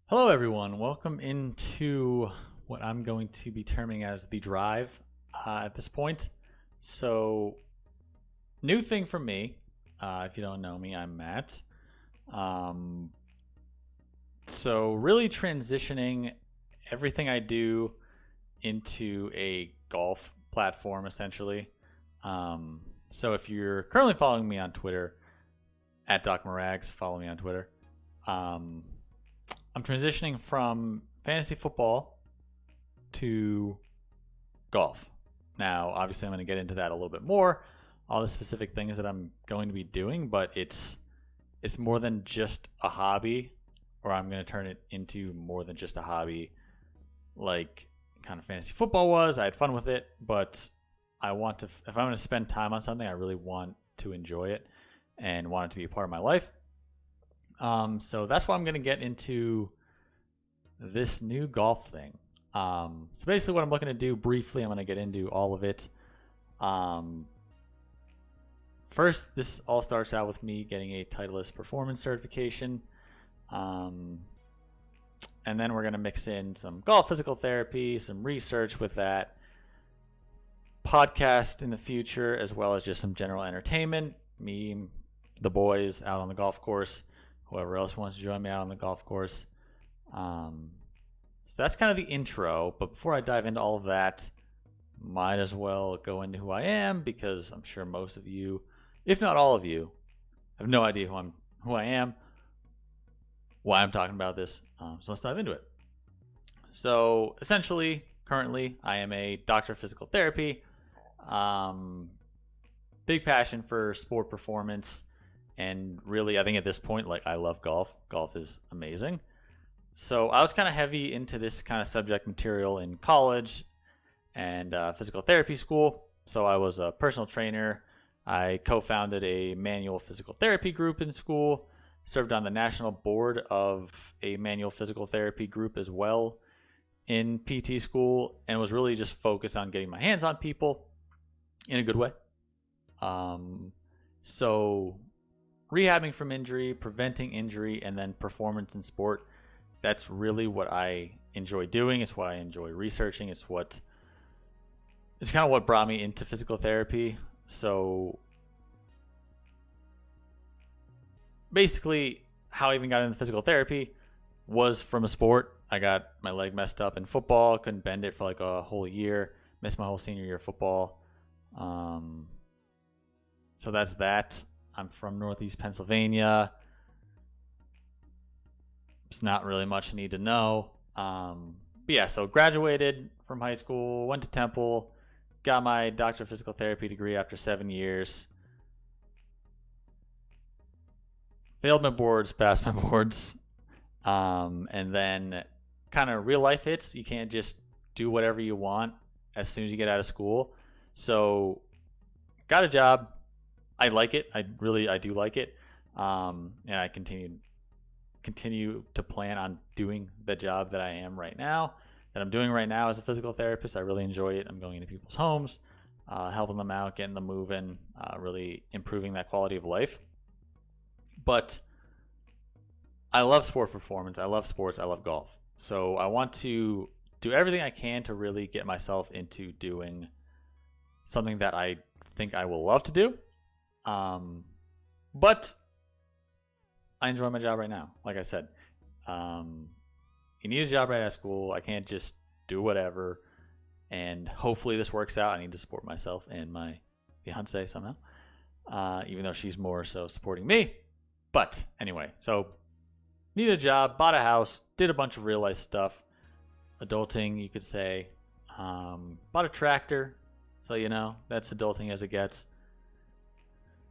Hello, everyone. Welcome into what I'm going to be terming as the drive at this point. So, new thing for me. If you don't know me, I'm Matt. Um, really transitioning everything I do into a golf platform, essentially. If you're currently following me on Twitter, at Doc Marags, follow me on Twitter. I'm transitioning from fantasy football to golf. Now, obviously, I'm going to get into that a little bit more, all the specific things that I'm going to be doing, but it's more than just a hobby, or I'm going to turn it into more than just a hobby, like kind of fantasy football was. I had fun with it, but I want to, if I'm going to spend time on something, I really want to enjoy it and want it to be a part of my life. So that's why I'm going to get into this new golf thing. So basically what I'm looking to do briefly, I'm going to get into all of it. First, this all starts out with me getting a Titleist performance certification. And then we're going to mix in some golf physical therapy, some research with that, podcast in the future, as well as just some general entertainment. Me, the boys out on the golf course, whoever else wants to join me out on the golf course. So that's kind of the intro. But before I dive into all of that, might as well go into who I am, because I'm sure most of you, if not all of you, have no idea who I am, why I'm talking about this. So let's dive into it. So essentially, currently, I am a doctor of physical therapy. Big passion for sport performance. And really, I think at this point, I love golf. Golf is amazing. So I was kind of heavy into this kind of subject material in college and physical therapy school. So I was a personal trainer. I co-founded a manual physical therapy group in school, served on the national board of a manual physical therapy group as well in PT school, and was really just focused on getting my hands on people in a good way. So rehabbing from injury, preventing injury, and then performance in sport. That's really what I enjoy doing. It's what I enjoy researching. It's kind of what brought me into physical therapy. So basically, how I even got into physical therapy was from a sport. I got my leg messed up in football, couldn't bend it for like a whole year, missed my whole senior year of football. So that's that. I'm from Northeast Pennsylvania. It's not really much you need to know. But yeah, so graduated from high school, went to Temple, got my doctor of physical therapy degree after 7 years. Failed my boards, passed my boards. And then kind of real life hits. You can't just do whatever you want as soon as you get out of school. So got a job. I like it. I do like it. And I continue to plan on doing the job that I'm doing right now as a physical therapist. I really enjoy it. I'm going into people's homes, helping them out, getting them moving, really improving that quality of life. But I love sport performance. I love sports. I love golf. So I want to do everything I can to really get myself into doing something that I think I will love to do. But I enjoy my job right now. Like I said, you need a job right out of school. I can't just do whatever. And hopefully this works out. I need to support myself and my fiance somehow, even though she's more so supporting me. But anyway, so needed a job, bought a house, did a bunch of real life stuff, adulting, you could say. Bought a tractor, so that's adulting as it gets.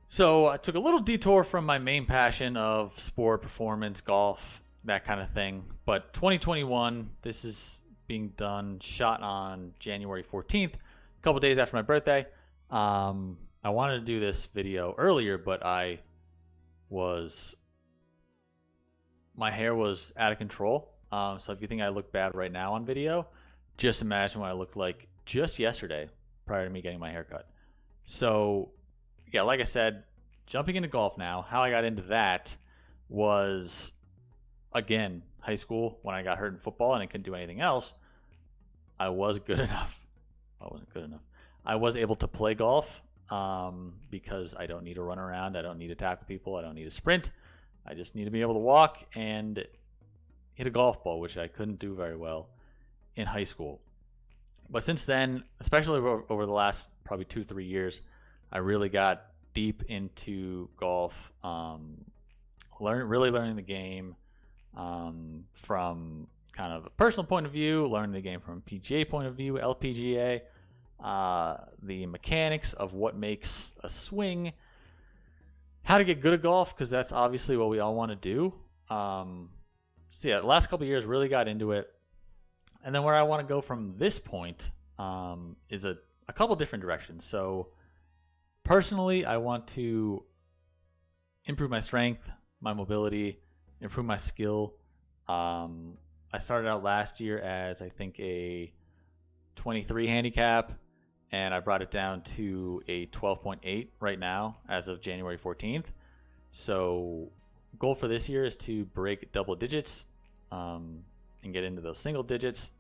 So I took a little detour from my main passion of sport, performance, golf, that kind of thing. But 2021, this is being shot on January 14th, a couple days after my birthday. I wanted to do this video earlier, but my hair was out of control. So if you think I look bad right now on video, just imagine what I looked like just yesterday prior to me getting my hair cut. So yeah, like I said, jumping into golf now. How I got into that was, again, high school when I got hurt in football and I couldn't do anything else, I was good enough. I wasn't good enough. I was able to play golf because I don't need to run around. I don't need to tackle people. I don't need to sprint. I just need to be able to walk and hit a golf ball, which I couldn't do very well in high school. But since then, especially over the last probably 2-3 years, I really got deep into golf, really learning the game from kind of a personal point of view, learning the game from a PGA point of view, LPGA, the mechanics of what makes a swing, how to get good at golf, because that's obviously what we all want to do. So yeah, the last couple of years really got into it. And then where I want to go from this point is a couple different directions. So personally, I want to improve my strength, my mobility, improve my skill. I started out last year as I think a 23 handicap, and I brought it down to a 12.8 right now as of January 14th. So goal for this year is to break double digits and get into those single digits.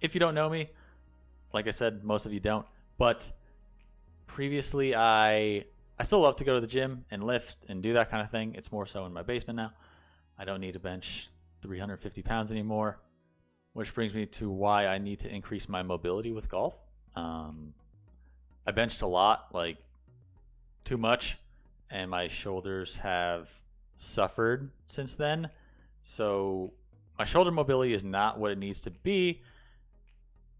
If you don't know me, like I said, most of you don't, but previously I still love to go to the gym and lift and do that kind of thing. It's more so in my basement now. I don't need to bench 350 pounds anymore, which brings me to why I need to increase my mobility with golf. I benched a lot, like too much, and my shoulders have suffered since then. So my shoulder mobility is not what it needs to be,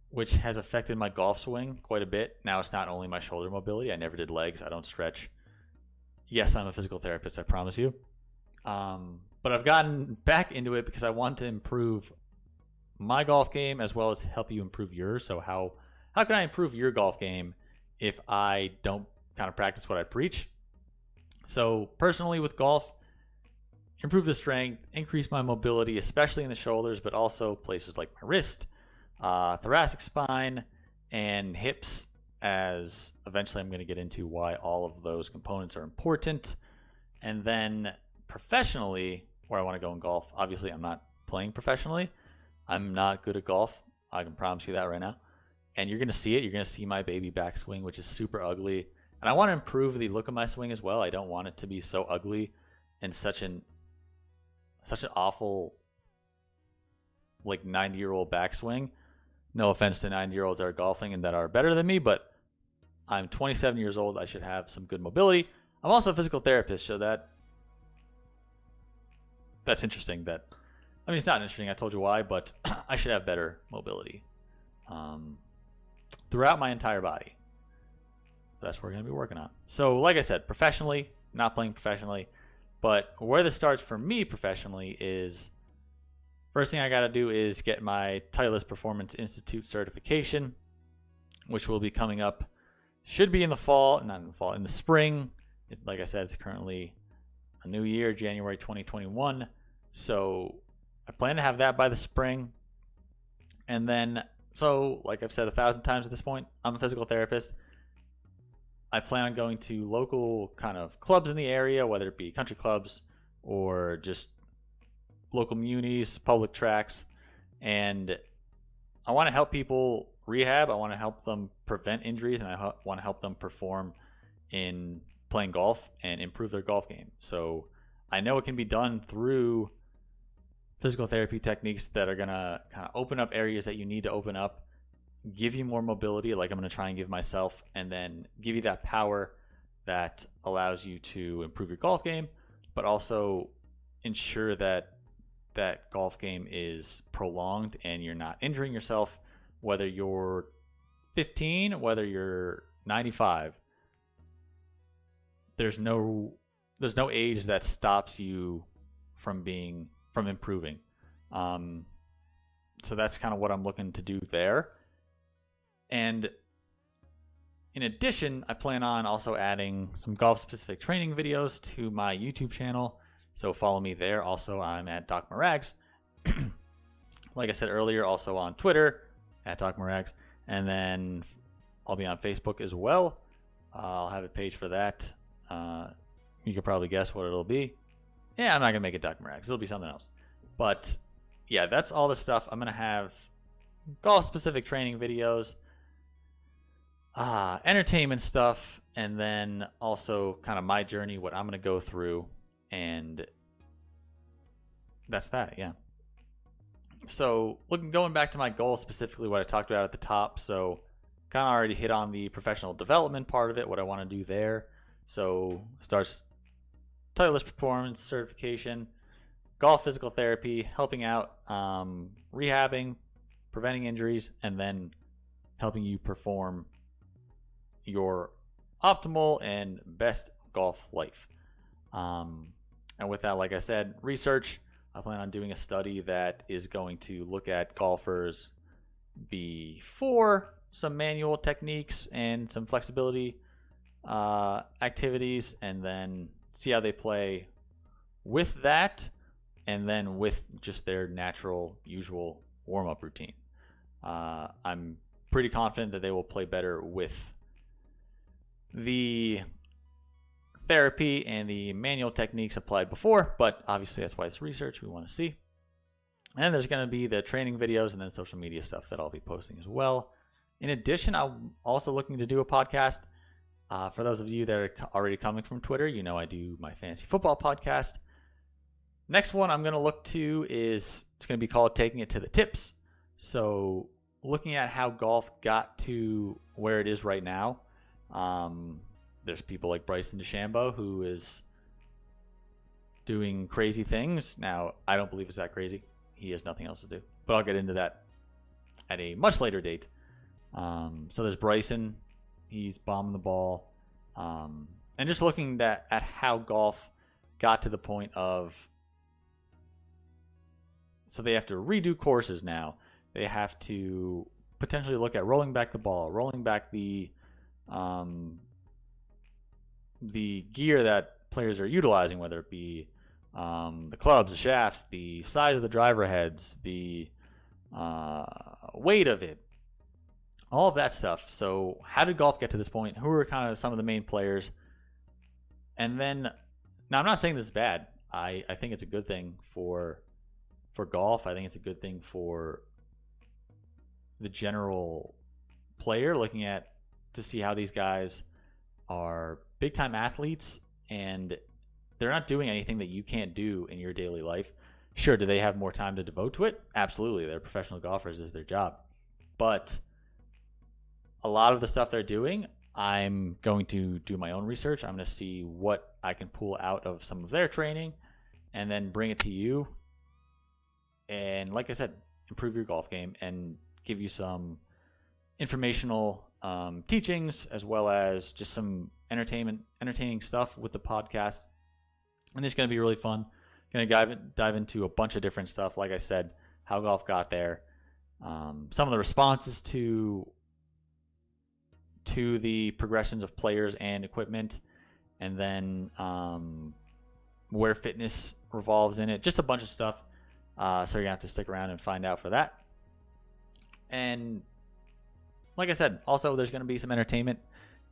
which has affected my golf swing quite a bit. Now it's not only my shoulder mobility. I never did legs. I don't stretch. Yes, I'm a physical therapist, I promise you. But I've gotten back into it because I want to improve my golf game as well as help you improve yours. So how can I improve your golf game if I don't kind of practice what I preach? So personally with golf, improve the strength, increase my mobility, especially in the shoulders, but also places like my wrist, thoracic spine, and hips, as eventually I'm going to get into why all of those components are important. And then professionally, where I want to go in golf, obviously I'm not playing professionally. I'm not good at golf. I can promise you that right now. And you're going to see it. You're going to see my baby backswing, which is super ugly. And I want to improve the look of my swing as well. I don't want it to be so ugly and such an awful, like 90-year-old backswing. No offense to 90-year-olds that are golfing and that are better than me, but I'm 27 years old. I should have some good mobility. I'm also a physical therapist, so that's interesting. It's not interesting. I told you why, but I should have better mobility throughout my entire body. That's what we're going to be working on. So, like I said, professionally, not playing professionally, but where this starts for me professionally is first thing I got to do is get my Titleist Performance Institute certification, which will be coming up. Should be in the fall, not in the fall, in the spring. Like I said, it's currently a new year, January 2021. So I plan to have that by the spring. And then, so like I've said 1,000 times at this point, I'm a physical therapist. I plan on going to local kind of clubs in the area, whether it be country clubs or just local munis, public tracks. And I want to help people rehab. I want to help them prevent injuries, and I want to help them perform in playing golf and improve their golf game. So I know it can be done through physical therapy techniques that are going to kind of open up areas that you need to open up, give you more mobility, like I'm going to try and give myself, and then give you that power that allows you to improve your golf game, but also ensure that that golf game is prolonged and you're not injuring yourself, whether you're 15, whether you're 95. There's no age that stops you from improving. So that's kind of what I'm looking to do there. And in addition, I plan on also adding some golf-specific training videos to my YouTube channel. So follow me there. Also, I'm at Doc Marags. Like I said earlier, also on Twitter at Doc Marags. And then I'll be on Facebook as well. I'll have a page for that. You could probably guess what it'll be. Yeah, I'm not going to make it Doc Marags. It'll be something else. But yeah, that's all the stuff. I'm going to have golf-specific training videos, entertainment stuff, and then also kind of my journey, what I'm going to go through, and that's that, yeah. So going back to my goal, specifically what I talked about at the top, so kind of already hit on the professional development part of it, what I want to do there. So starts Titleist Performance certification, golf physical therapy, helping out, rehabbing, preventing injuries, and then helping you perform your optimal and best golf life. And with that, like I said, research. I plan on doing a study that is going to look at golfers before some manual techniques and some flexibility activities, and then see how they play with that, and then with just their natural, usual warm-up routine. I'm pretty confident that they will play better with the therapy and the manual techniques applied before, but obviously that's why it's research we want to see. And there's going to be the training videos and then social media stuff that I'll be posting as well. In addition, I'm also looking to do a podcast. For those of you that are already coming from Twitter, you know I do my fantasy football podcast. Next one I'm going to look to is, it's going to be called Taking It to the Tips. So looking at how golf got to where it is right now. There's people like Bryson DeChambeau who is doing crazy things. Now, I don't believe it's that crazy. He has nothing else to do. But I'll get into that at a much later date. So there's Bryson. He's bombing the ball. And just looking at how golf got to the point of, so they have to redo courses now. They have to potentially look at rolling back the ball, rolling back the gear that players are utilizing, whether it be the clubs, the shafts, the size of the driver heads, the weight of it, all of that stuff. So how did golf get to this point? Who are kind of some of the main players? And then, now I'm not saying this is bad. I think it's a good thing for golf. I think it's a good thing for the general player, looking at to see how these guys are big time athletes and they're not doing anything that you can't do in your daily life. Sure, do they have more time to devote to it? Absolutely. They're professional golfers, is their job. But a lot of the stuff they're doing, I'm going to do my own research. I'm going to see what I can pull out of some of their training and then bring it to you. And like I said, improve your golf game and give you some informational teachings, as well as just some entertaining stuff with the podcast. And it's going to be really fun. Going to dive into a bunch of different stuff. Like I said, how golf got there, some of the responses to the progressions of players and equipment, and then where fitness revolves in it. Just a bunch of stuff. So you're going to have to stick around and find out for that. And like I said, also there's going to be some entertainment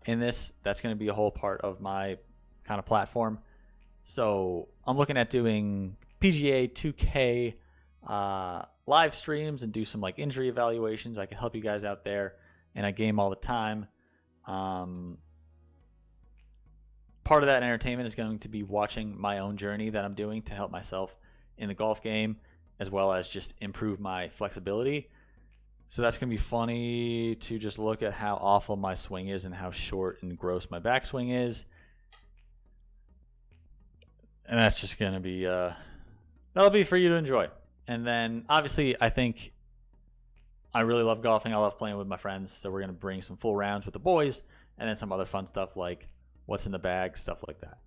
in this. That's going to be a whole part of my kind of platform. So I'm looking at doing PGA 2K live streams and do some like injury evaluations. I can help you guys out there, and I game all the time. Part of that entertainment is going to be watching my own journey that I'm doing to help myself in the golf game, as well as just improve my flexibility. So that's going to be funny to just look at how awful my swing is and how short and gross my backswing is. And that's just going to be, that'll be for you to enjoy. And then obviously I think I really love golfing. I love playing with my friends. So we're going to bring some full rounds with the boys, and then some other fun stuff like what's in the bag, stuff like that.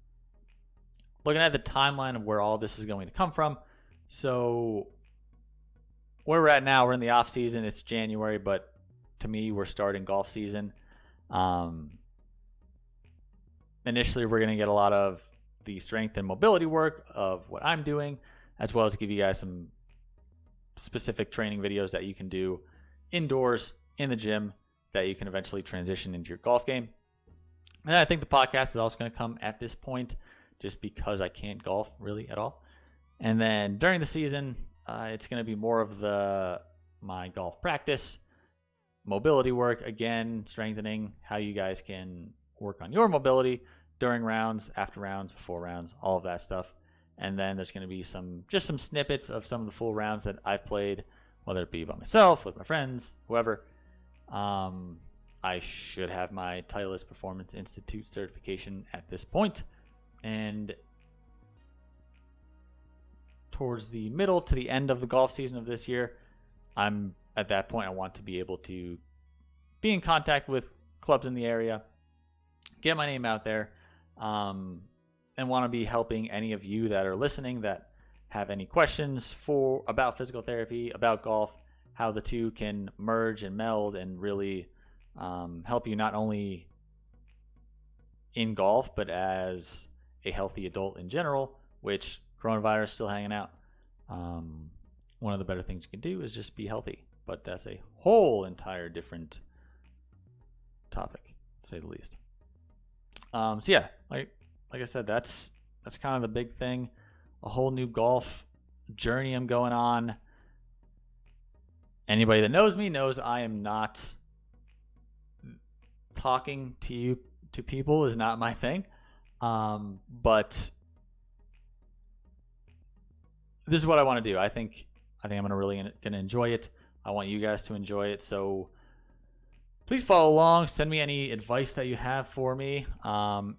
Looking at the timeline of where all this is going to come from. So where we're at now, we're in the off season. It's January, but to me, we're starting golf season. Initially, we're going to get a lot of the strength and mobility work of what I'm doing, as well as give you guys some specific training videos that you can do indoors in the gym that you can eventually transition into your golf game. And I think the podcast is also going to come at this point, just because I can't golf really at all. And then during the season, It's going to be more of my golf practice, mobility work, again, strengthening how you guys can work on your mobility during rounds, after rounds, before rounds, all of that stuff. And then there's going to be some snippets of some of the full rounds that I've played, whether it be by myself, with my friends, whoever. I should have my Titleist Performance Institute certification at this point. And towards the middle to the end of the golf season of this year, I'm at that point, I want to be able to be in contact with clubs in the area, get my name out there, and want to be helping any of you that are listening that have any questions about physical therapy, about golf, how the two can merge and meld and really help you not only in golf, but as a healthy adult in general, which coronavirus is still hanging out. One of the better things you can do is just be healthy, but that's a whole entire different topic, to say the least. So yeah, like I said, that's kind of the big thing. A whole new golf journey I'm going on. Anybody that knows me knows I am not talking to people is not my thing. But this is what I want to do. I think I'm going to enjoy it. I want you guys to enjoy it. So please follow along. Send me any advice that you have for me.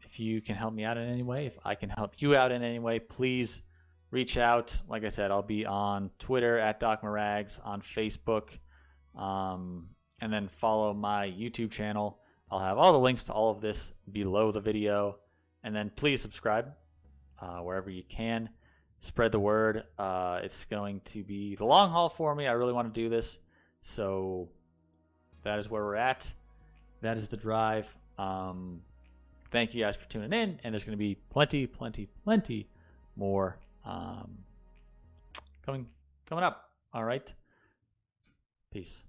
If you can help me out in any way, if I can help you out in any way, please reach out. Like I said, I'll be on Twitter at DocMarags, on Facebook, and then follow my YouTube channel. I'll have all the links to all of this below the video. And then please subscribe wherever you can. Spread the word. It's going to be the long haul for me. I really want to do this. So that is where we're at. That is the drive. Thank you guys for tuning in. And there's going to be plenty more coming up. All right. Peace.